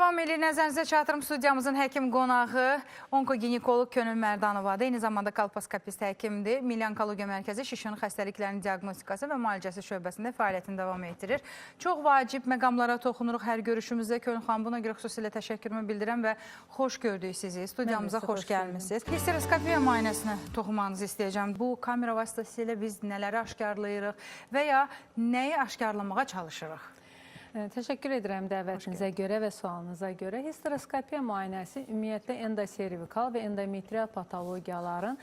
Davam edir. Nəzərinizə çatdırım studiyamızın həkim qonağı onkoginekoloq Könül Mərdanovadır. Eyni zamanda kolposkopist həkimdir. Milli Onkologiya Mərkəzi şişin xəstəliklərinin diaqnostikası və müalicəsi şöbəsində fəaliyyətini davam etdirir. Çox vacib məqamlara toxunuruq hər görüşümüzdə. Könül xanım, buna görə xüsusilə təşəkkürümü bildirəm və xoş gördük sizi. Studiyamıza xoş gəlmişsiniz. Histeroskopiya müayinəsinə toxunmanızı istəyəcəm. Bu kamera vasitəsilə biz nələri aşkarlayırıq və ya nəyi aşkarlamağa çalışırıq? Təşəkkür edirəm dəvətinizə görə və sualınıza görə. Histeroskopiya müayinəsi ümumiyyətlə endoservikal və endometrial patologiyaların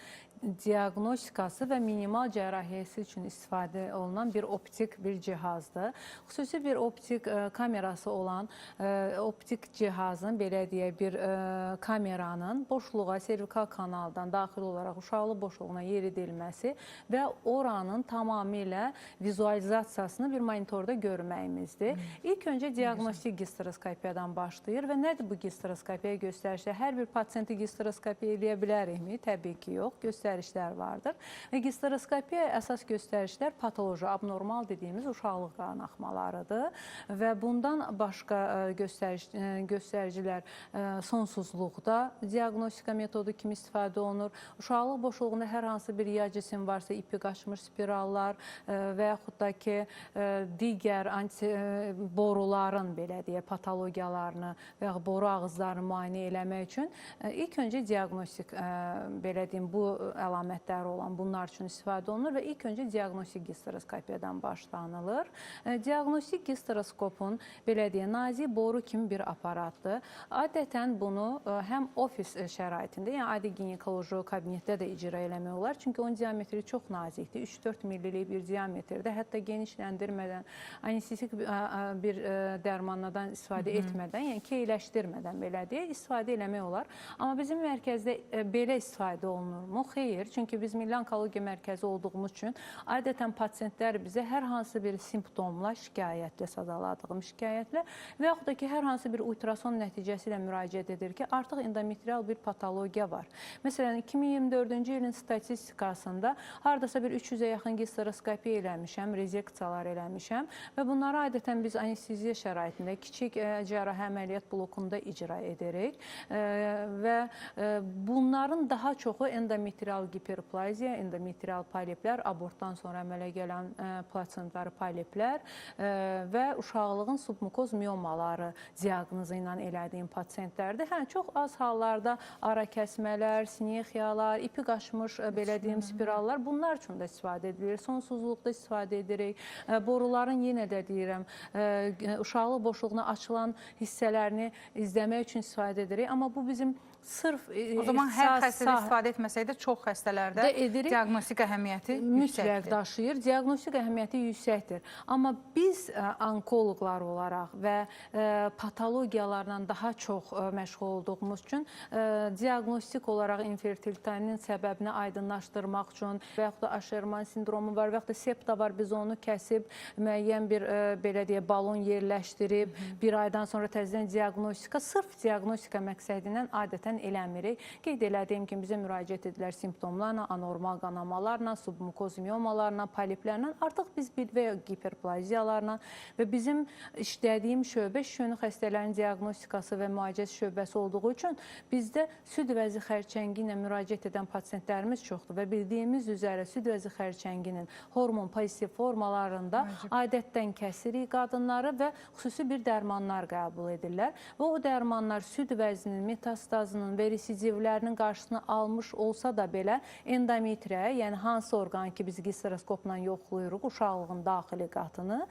diaqnostikası və minimal cərrahiyyəsi üçün istifadə olunan bir optik bir cihazdır. Xüsusi bir optik kamerası olan optik cihazın, belə deyək, bir kameranın boşluğa, servikal kanaldan daxil olaraq uşaqlı boşluğuna yeridilməsi və oranın tamamilə vizualizasiyasını bir monitorda görməyimizdir. İlk öncə diaqnostik histeroskopiyadan başlayır və nədir bu histeroskopiya göstərişlər? Hər bir pasiyenti histeroskopiya eləyə bilərikmi? Təbii ki, yox. Göstərişlər vardır. Və histeroskopiya əsas göstərişlər patoloji, abnormal dediyimiz uşaqlıq qanaxmalarıdır və bundan başqa göstəricilər sonsuzluqda diaqnostika metodu kimi istifadə olunur. Uşaqlıq boşluğunda hər hansı bir yağ cisim varsa, ipi qaçmış spirallar və yaxud da ki, digər boruların, belə deyək, patologiyalarını və ya boru ağızlarını müayinə eləmək üçün ilk öncə diaqnostik, belə deyim, bu əlamətləri olan bunlar üçün istifadə olunur və ilk öncə diaqnostik histeroskopiyadan başlanılır. Diaqnostik histeroskopun, belə deyək, nazik boru kimi bir aparatdır. Adətən bunu həm ofis şəraitində, yəni adi ginekoloji kabinetdə də icra eləmək olar. Çünki onun diametri çox nazikdir. 3-4 millilik bir diametrdə, hətta genişləndirmədən, anestezik bir dərmanlardan istifadə etmədən, yəni keyləşdirmədən, belə deyək, istifadə eləmək olar. Amma bizim mərkəzdə belə istifadə olunurmu? Xeyr, çünki biz Milli Onkologiya Mərkəzi olduğumuz üçün adətən pasiyentlər bizə hər hansı bir simptomla, şikayətlə, sadaladığım şikayətlə və yaxud da ki, hər hansı bir ultrason nəticəsi ilə müraciət edir ki, artıq endometrial bir patologiya var. Məsələn, 2024-cü ilin statistikasında haradasa bir 300-ə yaxın histeroskopiya eləmişəm, rezeksiyalar eləmişəm və bunları adətən biz anesteziya şəraitində, kiçik cərrahi əməliyyat blokunda icra edirik və bunların daha çoxu endometrial hiperplaziya, endometrial poliplər, abortdan sonra əmələ gələn plasentari poliplər və uşaqlığın submukoz miomaları diaqnozu ilə elədiyim pasiyentlərdir. Hə, çox az hallarda ara kəsmələr, sinexiyalar, ipi qaçmış, belə deyim, spirallar, bunlar üçün də istifadə edilir. Sonsuzluqda istifadə edirik. Boruların yenə də deyirəm, uşaqlıq boşluğuna açılan hissələrini izləmək üçün istifadə edirik. Amma bu bizim sırf o zaman hər xəstədə istifadə etməsəkdə çox xəstələrdə diaqnostik əhəmiyyəti mütləq daşıyır. Diaqnostik əhəmiyyəti yüksəkdir. Amma biz onkoloqlar olaraq və patologiyalarla daha çox məşğul olduğumuz üçün diaqnostik olaraq infertilitenin səbəbini aydınlaşdırmaq üçün və yaxud da Aşerman sindromu var və yaxud da septa var, biz onu kəsib müəyyən bir, belə deyək, balon yerləşdirib bir aydan sonra təzədən diaqnostika, sırf diaqnostika məqsədi ilə adətən eləmirik. Qeyd elədiyim kimi bizə müraciət edilər simptomlarla, anormal qanamalarla, submukoz miomalarla, poliplərlə, artıq biz və hiperplaziyalarla və bizim işlədiyim şöbə şüşönü xəstələrin diaqnostikası və müalicəsi şöbəsi olduğu üçün bizdə süd vəzi xərçəngi ilə müraciət edən pasiyentlərimiz çoxdur və bildiyimiz üzrə süd vəzi xərçənginin hormon pozitiv formalarında adətdən kəsirik qadınları və xüsusi bir dərmanlar qəbul edirlər və o dərmanlar süd vəzinin, metastazının və residivlərinin qarşısını almış olsa da belə endometriya, yəni hansı orqan ki biz histeroskopla yoxlayırıq, uşaqlığın daxili qatını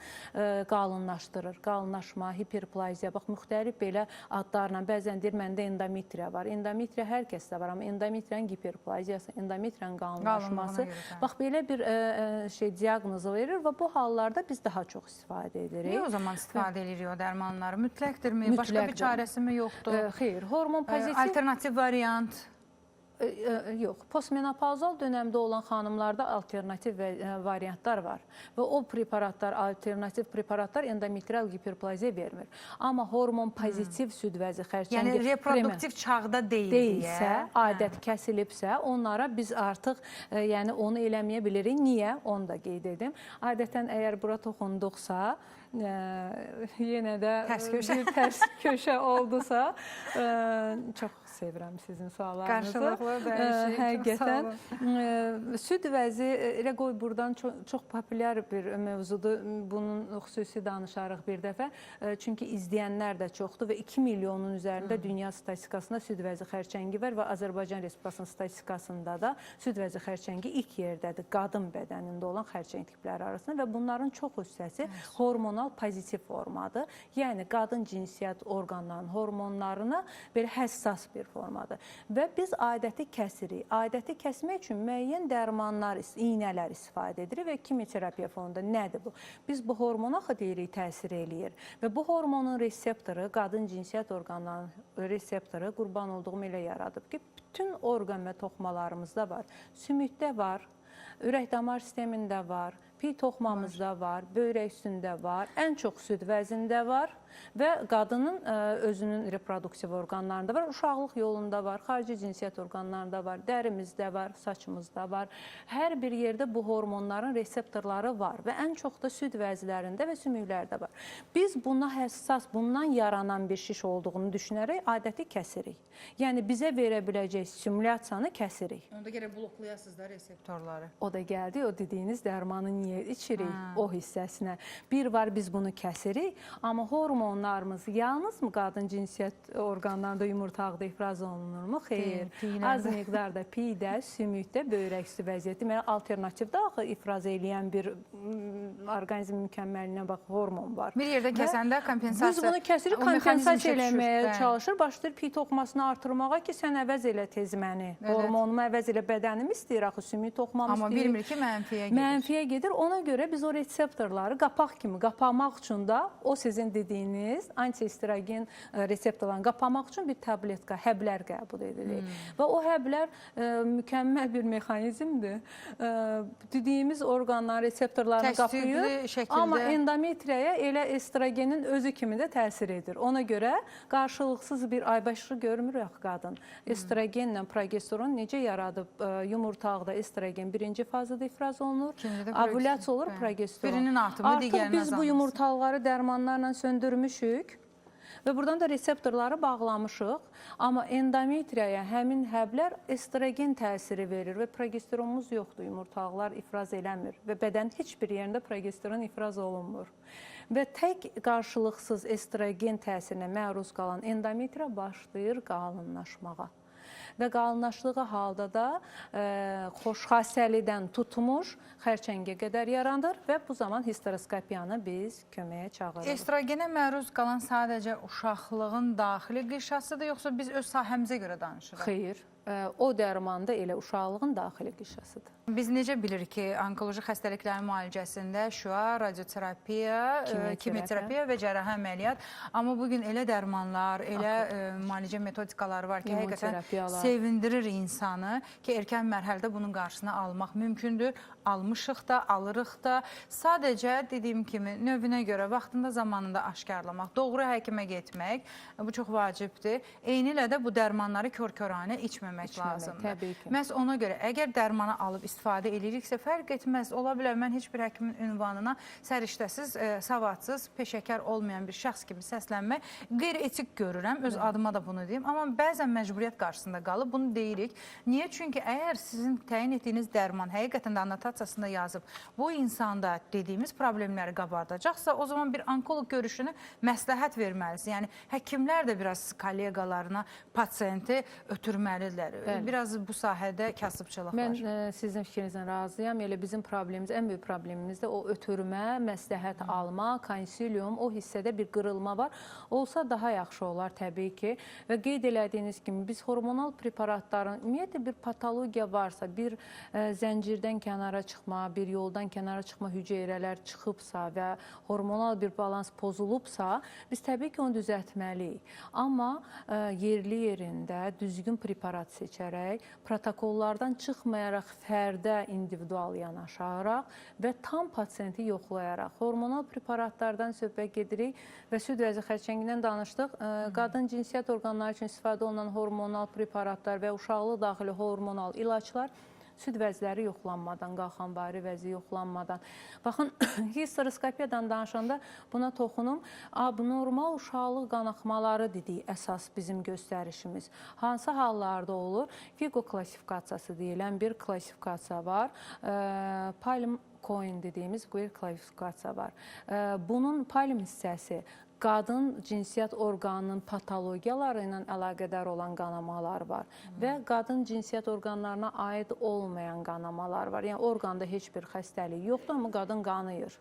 qalınlaşdırır. Qalınlaşma, hiperplaziya, bax, müxtəlif belə adlarla, bəzən deyir, məndə endometriya var. Endometriya hər kəsdə var, amma endometriyanın hiperplaziyası, endometriyanın qalınlaşması, bax, belə bir diaqnozu verir və bu hallarda biz daha çox istifadə edirik. Niyə o zaman istifadə edirik o dərmanları? Mütləqdirmi? Başqa bir çarəsi mi yoxdur? Xeyr, hormon pozitiv alternativ variant? Yox, postmenopauzal dönəmdə olan xanımlarda alternativ variantlar var və o preparatlar, alternativ preparatlar endometrial hiperplaziya vermir. Amma hormon pozitiv süd vəzi xərçəngi, yəni reproduktiv çağda deyilsə, adət kəsilibsə, onlara biz artıq yəni onu eləməyə bilirik. Niyə? Onu da qeyd edim. Adətən əgər bura toxunduqsa, yenə də bir tərs köşə oldusa, çox sevirəm sizin suallarınızı. Qarşılıqlı dəyişik. Həqiqətən süd vəzi, elə qoy buradan çox populyar bir mövzudur. Bunun xüsusi danışarıq bir dəfə. Çünki izləyənlər də çoxdur və 2 milyonun üzərində dünya statistikasında süd vəzi xərçəngi var və Azərbaycan Respublikasının statistikasında da süd vəzi xərçəngi ilk yerdədir qadın bədənində olan xərçəng tipləri arasında və bunların çox hissəsi hormonal pozitiv formadır. Yəni qadın cinsiyyət orqanlarının hormonlarına belə həssas bir formadır. Və biz adəti kəsirik. Adəti kəsmək üçün müəyyən dərmanlar, iynələr istifadə edirik və kimyoterapiya fonunda nədir bu? Biz bu hormona deyirik təsir eləyir və bu hormonun reseptoru, qadın cinsiyyət orqanlarının reseptoru qurban olduğum elə yaradıb ki, bütün orqan və toxmalarımızda var. Sümükdə var, ürək-damar sistemində var, piy toxmamızda var, böyrək üstündə var, ən çox süd vəzində var və qadının özünün reproduksiv orqanlarında var, uşaqlıq yolunda var, xarici cinsiyyət orqanlarında var, dərimizdə var, saçımızda var. Hər bir yerdə bu hormonların reseptorları var və ən çox da süd vəzilərində və sümüklərdə var. Biz buna həssas, bundan yaranan bir şiş olduğunu düşünərək adəti kəsirik. Yəni bizə verə biləcək stimulasiyanı kəsirik. Onda gərək bloklayasınız da reseptorları. O da gəldi, o dediyiniz dərmanı niyə içirik o hissəsinə. Bir var biz bunu kəsirik, amma hormonlarımız yalnız mı qadın cinsiyyət orqanlarında yumurtaqda ifraz olunurmu? Xeyr. Az miqdarda piydə, sümükdə, böyrək üstü vəziyyəti. Deməli, alternativdə axı ifraz eləyən bir orqanizm mükəmməlinə bax, hormon var. Bir yerdən kəsəndə kompensasiya. Biz bunu kəsirik, kompensasiya eləməyə çalışır. Başlayır piy toxumasını artırmağa ki, sən əvəz elə tez məni. Hormonumu əvəz elə bədənimi istəyir, axı sümük toxumamı istəyir. Amma bilmir ki, mənfiyə gedir. Mənfiyə gedir. Ona görə biz o reseptorları qapaq kimi qapamaq üçün də o sizin dediyiniz antiestrogen reseptorlarını qapamaq üçün bir tabletka, həblər qəbul edirik. Və o həblər mükəmməl bir mexanizmdir. Dediyimiz orqanların reseptorlarını qapıyır, amma endometriyaya elə estrogenin özü kimi də təsir edir. Ona görə qarşılıqsız bir aybaşlı görmür axı qadın. Estrogenlə progesteron necə yaradıb yumurtaqda estrogen birinci fazada ifraz olunur, ovülyasiya olur progesteron. Birinin artımı, digərinin azalması. Artıq biz bu yumurtaları dərmanlarla söndürmüşük və buradan da reseptorları bağlamışıq. Amma endometriyaya həmin həblər estrogen təsiri verir və progesteronumuz yoxdur, yumurtaqlar ifraz eləmir və bədənin heç bir yerində progesteron ifraz olunmur. Və tək qarşılıqsız estrogen təsirinə məruz qalan endometriya başlayır qalınlaşmağa. Və qalınlaşdığı halda da xoşxassəlidən tutmuş xərçəngə qədər yaranır və bu zaman histeroskopiyanı biz köməyə çağırırıq. Estrogenə məruz qalan sadəcə uşaqlığın daxili qişasıdır, yoxsa biz öz sahəmizə görə danışırıq? Xeyr. O dərmanda elə uşaqlığın daxili qişasıdır. Biz necə bilirik ki, onkoloji xəstəliklərin müalicəsində şüa, radioterapiya, kimyoterapiya və cərrahi əməliyyat. Amma bugün elə dərmanlar, elə müalicə metodikaları var ki, həqiqətən sevindirir insanı ki, erkən mərhələdə bunun qarşısını almaq mümkündür. Almışıq da, alırıq da. Sadəcə dediyim kimi növünə görə vaxtında, zamanında aşkarlamaq, doğru həkimə getmək bu çox vacibdir. Eyni ilə də bu dərmanları kör-köranə içməmək lazımdır. Təbii ki. Məhz ona görə əgər dərmanı alıb istifadə ediriksə fərq etməz. Ola bilər mən heç bir həkimin ünvanına səriştəsiz, savadsız, peşəkar olmayan bir şəxs kimi səslənmək qeyri-etik görürəm. Öz adıma da bunu deyim. Amma bəzən məcburiyyət qarşısında qalıb bunu deyirik. Niyə? Çünki əgər sizin təyin etdiyiniz dərman həqiqətən də anotasiyasında yazıb bu insanda dediyimiz problemləri qabardacaqsa, o zaman bir onkoloq görüşünü məsləhət verməlisiniz. Yəni həkimlər də biraz kolleqalarına pasiyenti ötürməlidirlər. Biraz bu sahədə kasıbçılıq var. Mən sizin fikrinizlə razıyam. Elə bizim problemimiz, ən böyük problemimiz də o ötürmə, məsləhət alma, konsilium, o hissədə bir qırılma var. Olsa daha yaxşı olar təbii ki. Və qeyd elədiyiniz kimi biz hormonal preparatların ümumiyyətlə bir patologiya varsa, bir zəncirdən kənara çıxma, bir yoldan kənara çıxma hüceyrələr çıxıbsa və hormonal bir balans pozulubsa, biz təbii ki onu düzəltməliyik. Amma yerli yerində düzgün preparat seçərək, protokollardan çıxmayaraq fərdə individual yanaşaraq və tam pasiyenti yoxlayaraq hormonal preparatlardan söhbət gedirik və süd vəzi xərçəngindən danışdıq. Qadın cinsiyyət orqanları üçün istifadə olunan hormonal preparatlar və uşaqlıq daxili hormonal ilaçlar süd vəzləri yoxlanmadan, qalxanvari vəzi yoxlanmadan. Baxın, histeroskopiyadan danışanda buna toxunum. Abnormal uşaqlıq qanaxmaları dedik əsas bizim göstərişimiz. Hansı hallarda olur? Figo klassifikasiyası deyilən bir klassifikasiya var. Palm-Cohen dediyimiz bir klassifikasiya var. Bunun palm hissəsi qadın cinsiyyət orqanının patologiyaları ilə əlaqədar olan qanamalar var və qadın cinsiyyət orqanlarına aid olmayan qanamalar var. Yəni orqanda heç bir xəstəlik yoxdur, amma qadın qanıyır.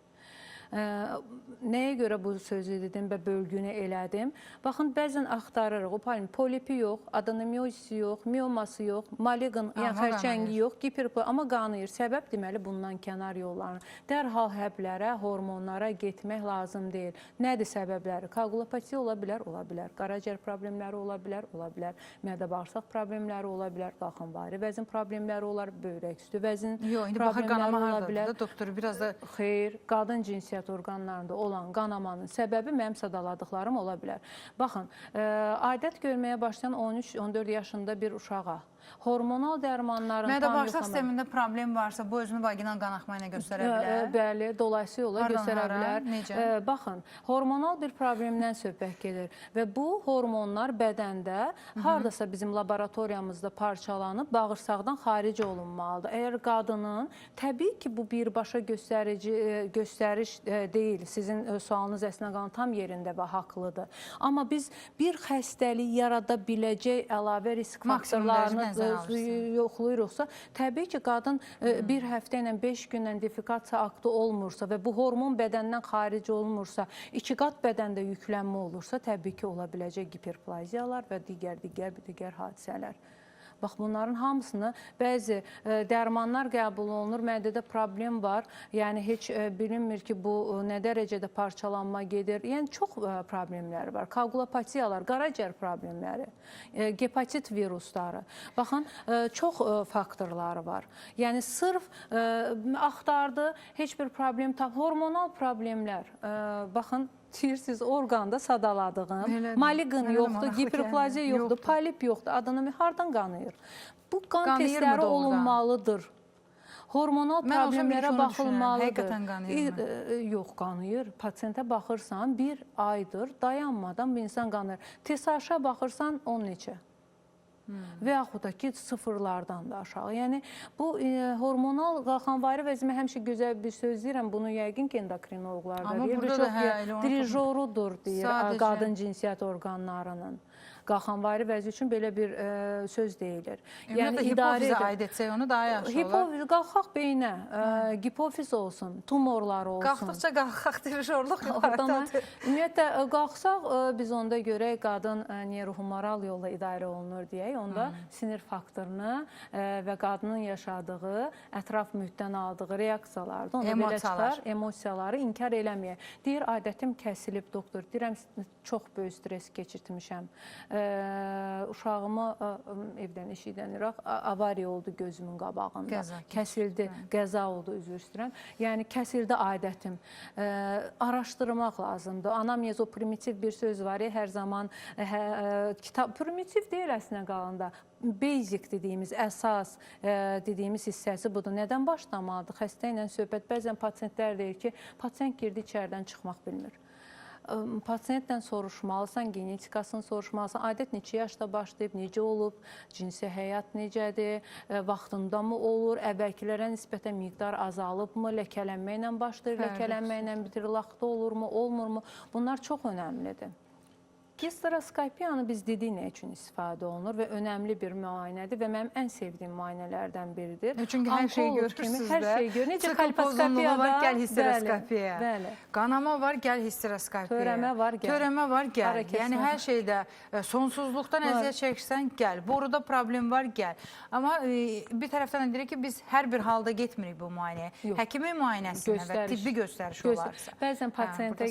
Nəyə görə bu sözü dedim və bölgünü elədim? Baxın, bəzən axtarırıq. O polipi yox, adenomiyozisi yox, mioması yox, maliqin, yəni xərçəngi yox, giperplasiyası, amma qanıyır. Səbəb deməli bundan kənar yollarını. Dərhal həblərə, hormonlara getmək lazım deyil. Nədir səbəbləri? Koagulopatiya ola bilər, ola bilər. Qaraciyər problemləri ola bilər, ola bilər. Mədə-bağırsaq problemləri ola bilər, qalxanvari vəzin problemləri olar, böyrək üstü vəzin problemləri ola bilər. Doktor, biraz da... Xeyr, qadın cinsiyyət orqanlarında olan qanamanın səbəbi mənim sadaladıqlarım ola bilər. Baxın, adət görməyə başlayan 13-14 yaşında bir uşağa hormonal dərmanların mədə-bağırsaq sistemində problem varsa, bu özünü vaginal qanaxma ilə göstərə bilər? Bəli, dolayısı yola göstərə bilər. Necə? Baxın, hormonal bir problemdən söhbət gedir və bu hormonlar bədəndə hardasa bizim laboratoriyamızda parçalanıb bağırsaqdan xaric olunmalıdır. Əgər qadının, təbii ki, bu birbaşa göstəriş deyil, sizin sualınız əslində qalan tam yerində və haqlıdır. Amma biz bir xəstəlik yarada biləcək əlavə risk faktorlarını yoxlayırıqsa, təbii ki, qadın bir həftə ilə 5 gündən defikasiya aktı olmursa və bu hormon bədəndən xaric olmursa, 2 qat bədəndə yüklənmə olursa, təbii ki, ola biləcək hiperplaziyalar və digər hadisələr. Bax, bunların hamısını bəzi dərmanlar qəbul olunur, mədədə problem var, yəni heç bilinmir ki, bu nə dərəcədə parçalanma gedir. Yəni, çox problemlər var. Koagulopatiyalar, qaraciyər problemləri, hepatit virusları. Baxın, çox faktorları var. Yəni, sırf axtardı, heç bir problem, hormonal problemlər. Baxın, deyirsiniz, orqanda sadaladığım, maliqin yoxdur, hiperplaziya yoxdur, polip yoxdur, adenomiya hardan qanıyır? Bu qan testləri olunmalıdır. Hormonal problemlərə baxılmalıdır. Həqiqətən qanıyır. Yox, qanıyır. Pasiyentə baxırsan, bir aydır, dayanmadan bir insan qanıyır. TSH-a baxırsan, 10 neçə. Və yaxud da ki, sıfırlardan da aşağı. Yəni, bu hormonal qalxanvari vəzimə həmişə gözəl bir söz deyirəm, bunu yəqin ki, endokrinoloqlar da deyir. Burada da dirijorudur, deyir qadın cinsiyyət orqanlarının. Qalxanvari vəzi üçün belə bir söz deyilir. Yəni, hipofizə aid etsək onu daha yaxşı olar. Qalxaq beynə, hipofiz olsun, tumorlar olsun. Qalxdıqca qalxaq dirijorluq yuxarıdadır. Ümumiyyətlə, qalxsaq, biz onda görək qadın neyrohumoral yolla idarə olunur deyək. Onda sinir faktorunu və qadının yaşadığı, ətraf mühitdən aldığı reaksiyalardır. Onda belə çıxar, emosiyaları inkar eləməyək. Deyir, adətim kəsilib, doktor. Deyirəm, çox böyük stres keçirtmişəm. Uşağımı evdən eşikdən iraq, avariya oldu gözümün qabağında. Kəsildi, qəza oldu, üzr istəyirəm. Yəni, kəsildi adətim. Araşdırmaq lazımdır. Anamnezoprimitiv bir söz var ya, hər zaman primitiv deyil əslində qalanda. Basic dediyimiz, əsas dediyimiz hissəsi budur. Nədən başlamalıdır? Xəstə ilə söhbət. Bəzən pasiyentlər deyir ki, pasiyent girdi, içərdən çıxmaq bilmir. Pasiyentlə soruşmalısan, genetikasını soruşmalısan, adət neçə yaşda başlayıb, necə olub, cinsi həyat necədir, vaxtında mı olur, əvvəlkilərə nisbətən miqdar azalıbmı, ləkələnməklə başlayır, ləkələnməklə bitirir, laxta olurmu, olmurmu? Bunlar çox önəmlidir. Histeroskopiyanı biz dedik nə üçün istifadə olunur və önəmli bir müayinədir və mənim ən sevdiyim müayinələrdən biridir. Çünki hər şey görürsünüz də. Hər şey görür. Necə kolposkopiyada var, gəl histeroskopiya. Bəli. Qanama var, gəl histeroskopiya. Törəmə var, gəl. Törəmə var, gəl. Yəni hər şeydə sonsuzluqdan əziyyət çəkirsən, gəl. Boruda problem var, gəl. Amma bir tərəfdən deyirik ki, biz hər bir halda getmirik bu müayinəyə. Həkimin müayinəsinə və tibbi göstəriş olarsa. Bəzən pasiyentə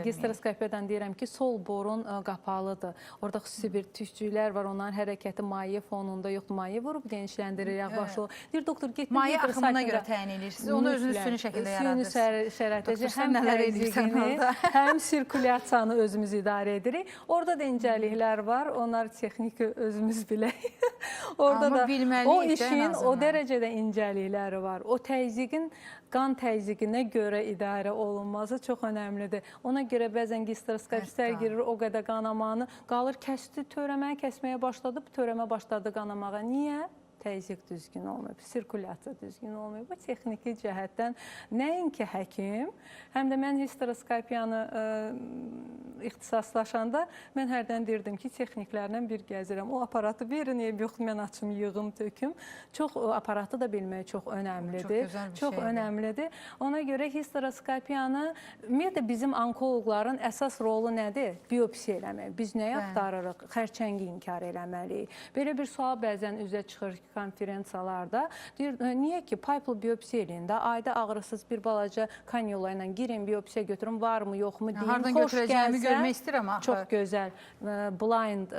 histeroskopiyadan deyirəm ki, sol borun qapalıdır. Orada xüsusi bir tükcüklər var, onların hərəkəti maye fonunda yoxdur. Maye vurub genişləndirək başlıq. Deyir, doktor, getmə. Maye axımına görə təyin edirsiniz. Onu özünüz süni şəkildə yaradırsınız. Süni şəraitəcə həm təzyiqini, həm sirkulyasiyanı özümüz idarə edirik. Orada da incəliklər var. Onlar texniki özümüz bilək. Orada Amma da bilməliyik o də ən işin o azından. dərəcədə incəlikləri var. O təzyiqin qan təzyiqinə görə idarə olunması çox önəmlidir. Ona görə bəzən gisteroskopistlər girir, o qədər qanamanı qalır, kəsdi, törəməyi kəsməyə başladı, törəmə başladı qanamağa. Niyə? Təzyiq düzgün olmayıb, sirkulyasiya düzgün olmayıb. Bu texniki cəhətdən nəinki həkim, həm də mən histeroskopiyanı ixtisaslaşanda mən hərdən deyirdim ki, texniklərlə bir gəzirəm. O aparatı verin, yox, mən açım, yığım, töküm. Çox aparatı da bilmək çox önəmlidir. Çox önəmlidir. Ona görə histeroskopiyanı, ümumiyyətlə bizim onkoloqların əsas rolu nədir? Biopsiya eləmək. Biz nəyə axtarırıq? Xərçəngi inkar eləməliyik. Belə bir sual bəzən üzə çıxır ki, konferensiyalarda. Deyir, niyə ki, payplı biopsiya eləyin də, ayda ağrısız bir balaca kanyola ilə girin, biopsiya götürün, varmı, yoxmu deyin. Hardan götürəcəyimi görmək istəyirəm axı. Çox gözəl, blind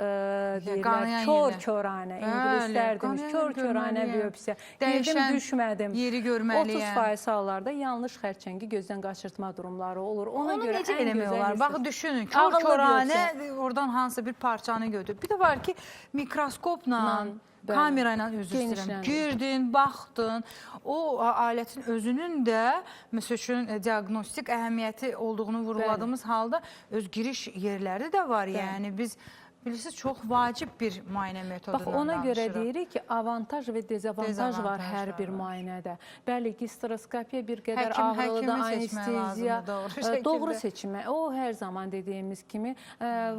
deyirlər, kör-körənə, ingilislər demiş, kör-körənə biopsiya. Girdim, düşmədim. Yeri görməliyəm. 30% hallarda yanlış xərçəngi gözdən qaçırtma durumları olur. Ona Onu görə necə eləmək olar? Bax, düşünün, Ağıllı kör-körənə oradan hansısa bir parçanı götür. Bir də var ki, mikroskopla, kamera ilə üzr istəyirəm. Girdin, baxdın. O alətin özünün də məsəl üçün diaqnostik əhəmiyyəti olduğunu vurguladığımız halda öz giriş yerləri də var. Yəni biz bilirsiniz, çox vacib bir müayinə metodundan danışırıq. Bax, ona görə deyirik ki, avantaj və dezavantaj var hər bir müayinədə. Bəli, gisteroskopiya bir qədər ağrılıdır, anesteziya, doğru seçmə. O, hər zaman dediyimiz kimi,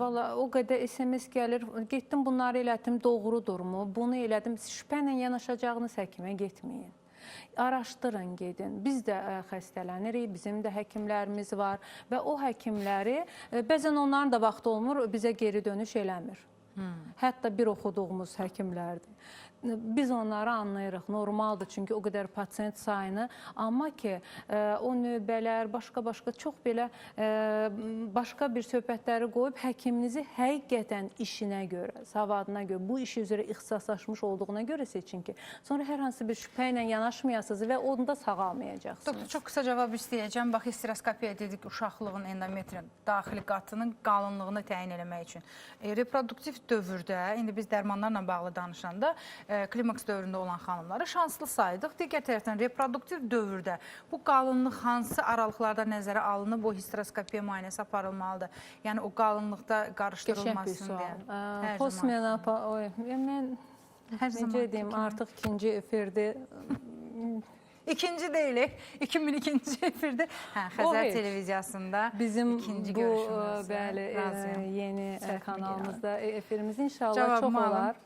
valla o qədər SMS gəlir, getdim bunları elədim, doğrudurmu, bunu elədim, şübhənlə yanaşacağınız həkimə getməyin. Araşdırın, gedin. Biz də xəstələnirik, bizim də həkimlərimiz var və o həkimləri, bəzən onların da vaxtı olmur, bizə geri dönüş eləmir. Hətta bir oxuduğumuz həkimlərdir. Biz onları anlayırıq, normaldır, çünki o qədər pasiyent sayını, amma ki, o növbələr, başqa-başqa çox belə başqa bir söhbətləri qoyub, həkiminizi həqiqətən işinə görə, savadına görə, bu işi üzrə ixtisaslaşmış olduğuna görə seçin ki, sonra hər hansı bir şübhə ilə yanaşmayasınız və onda sağalmayacaqsınız. Doktor, çox qısa cavab istəyəcəm. Bax, histeroskopiya dedik, uşaqlığın endometrin daxili qatının qalınlığını təyin eləmək üçün. Reproduktiv dövrdə, indi biz dərmanlarla bağlı danışanda, klimaks dövründə olan xanımları şanslı saydıq. Digər tərəfdən reproduktiv dövrdə bu qalınlıq hansı aralıqlarda nəzərə alınıb, o histeroskopiya müayinəsi aparılmalıdır? Yəni o qalınlıqda qarışdırılmasın deyə. Postmenopauza, mən necə deyim, artıq ikinci efirdir. İkinci deyilik, 2002-ci efirdə Xəzər televiziyasında ikinci görüşümüz. Yeni kanalımızda efirimiz inşallah çox olar.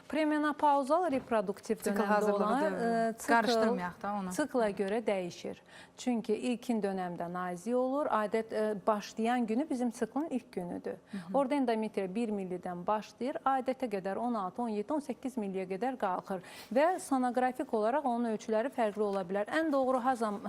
Premenopauzal reproduktiv dönəmdə olan sikla görə dəyişir. Çünki ilkin dönəmdə nazik olur. Adət başlayan günü bizim siklın ilk günüdür. Orada endometriya 1 millidən başlayır. Adətə qədər 16, 17, 18 milliyə qədər qalxır. Və sonografik olaraq onun ölçüləri fərqli ola bilər. Ən doğru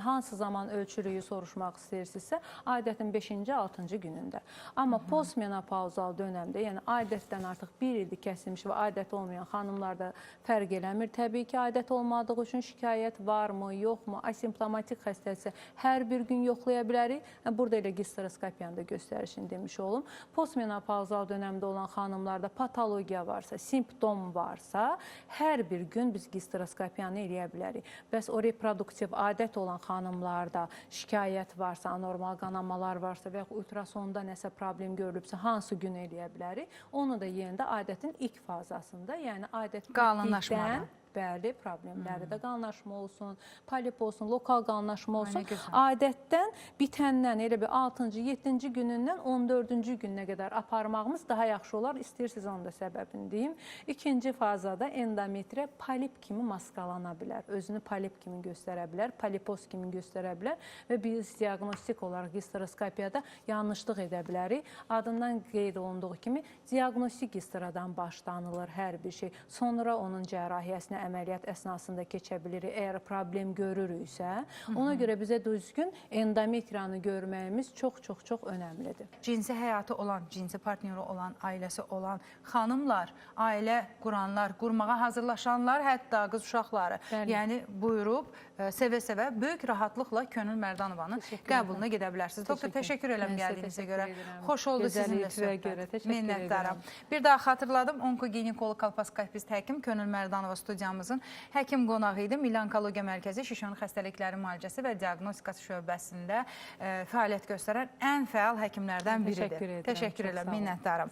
hansı zaman ölçürüyü soruşmaq istəyirsinizsə, adətin 5-ci, 6-cı günündə. Amma postmenopauzal dönəmdə, yəni adətdən artıq 1 ildir kəsilmiş və adət olmayan xanımlarda fərq eləmir. Təbii ki, adət olmadığı üçün şikayət varmı, yoxmu, asimptomatik xəstəsə hər bir gün yoxlaya bilərik. Burada elə gisteroskopiyanı da göstərişini demiş olum. Postmenopauzal dönəmdə olan xanımlarda patologiya varsa, simptom varsa, hər bir gün biz gisteroskopiyanı eləyə bilərik. Bəs o reproduktiv adət olan xanımlarda şikayət varsa, anormal qanamalar varsa və yaxud ultrasonda nəsə problem görülübsə, hansı gün eləyə bilərik? Onu da yenə də adətin ilk fazasında, yəni adət bitdikdən, bəli, problemləri də qalınlaşma olsun, polip olsun, lokal qalınlaşma olsun. Adətdən bitəndən elə bir 6-cı, 7-ci günündən 14-cü gününə qədər aparmağımız daha yaxşı olar. İstəyirsiniz onun da səbəbini deyim. İkinci fazada endometriya polip kimi maskalana bilər. Özünü polip kimi göstərə bilər, polipoz kimi göstərə bilər və biz diaqnostik olaraq gisteroskopiyada yanlışlıq edə bilərik. Adından qeyd olunduğu kimi diaqnostik gisteradan başlanılır hər bir şey. Sonra onun cərrahiyyəsinə əməliyyat əsnasında keçə bilirik, əgər problem görürüksə. Ona görə bizə düzgün endometriyanı görməyimiz çox önəmlidir. Cinsi həyatı olan, cinsi partneri olan, ailəsi olan xanımlar, ailə quranlar, qurmağa hazırlaşanlar, hətta qız uşaqları, yəni buyurub, sevə-sevə, böyük rahatlıqla Könül Mərdanovanın qəbuluna gedə bilərsiniz. Doktor, təşəkkür eləm gəldiyinizə görə. Xoş oldu sizinlə söhbət. Minnətdaram. Bir daha xatırladım, onkoginekoloq kolposkopist həkim Könül Mərdanova studiyamızın həkim qonağı idi. Milli Onkologiya Mərkəzi Şişon xəstəlikləri müalicəsi və diaqnostikası şöbəsində fəaliyyət göstərən ən fəal həkimlərdən biridir. Təşəkkür eləm, minnətdaram.